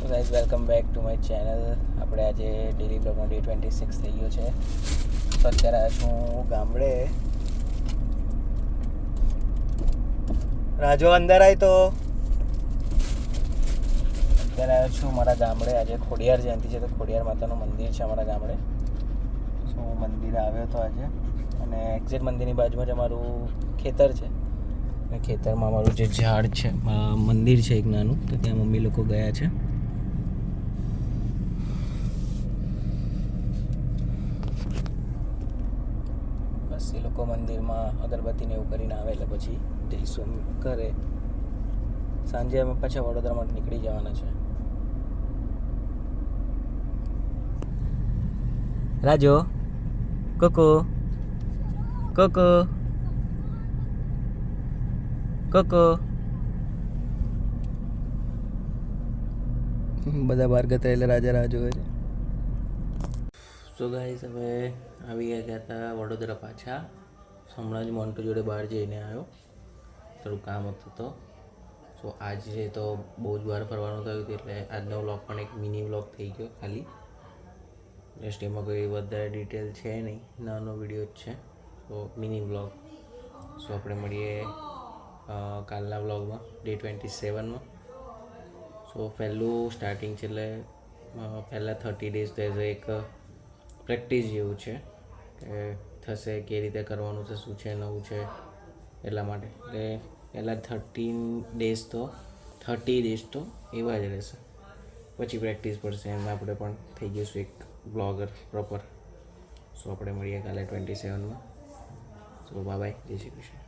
So guys welcome back to my channel. આપણે આજે daily બ્લોગનો day 26 થઈ ગયો છે. તો અત્યારે આવ્યો છું ગામડે. રાજો અંદર આવી તો અત્યારે આવ્યો છું મારા ગામડે. આજે ખોડિયાર જયંતિ છે તો ખોડિયાર માતાનું મંદિર છે અમારા ગામડે. સો મંદિરે આવ્યો હતો આજે અને એક્ઝેક્ટ મંદિરની બાજુમાં જ અમારું ખેતર છે. અને ખેતરમાં અમારું જે ઝાડ છે, મંદિર છે એક નાનું, તો ત્યાં મમ્મી લોકો ગયા છે. બસ એ લોકો મંદિરમાં અગરબત્તીને એવું કરીને આવે એટલે પછી જઈશું ઘરે. સાંજે અમે પાછા વડોદરા માટે નીકળી જવાના છે. રાજો કોકો કોકો કોકો બધા બહાર ગયા એટલે રાજા રાહ જોવે છે. સો ગાઈસ હવે આવી ગયા હતા વડોદરા પાછા. હમણાં જ મોન્ટુ જોડે બહાર જઈને આવ્યો, થોડું કામ હતું તો. સો આજે તો બહુ જ વાર ફરવાનું થયું હતું એટલે આજનો વ્લોગ પણ એક મિની વ્લોગ થઈ ગયો ખાલી. જસ્ટ એમાં કોઈ વધારે ડિટેલ છે નહીં, નાનો વિડીયો જ છે. સો મિની વ્લોગ. સો આપણે મળીએ કાલના વ્લોગમાં ડે 27માં. સો પહેલું સ્ટાર્ટિંગ છે એટલે પહેલાં 30 ડેઝ તો એક પ્રેક્ટિસ જેવું છે કે થશે કેવી રીતે કરવાનું છે, શું છે નવું છે, એટલા માટે. એટલે પહેલાં 30 ડેઝ તો એવા જ રહેશે, પછી પ્રેક્ટિસ પડશે એમ આપણે પણ થઈ જઈશું એક બ્લોગર પ્રોપર. સો આપણે મળીએ કાલે 27માં. સો બાય બાય, જય શ્રી કૃષ્ણ.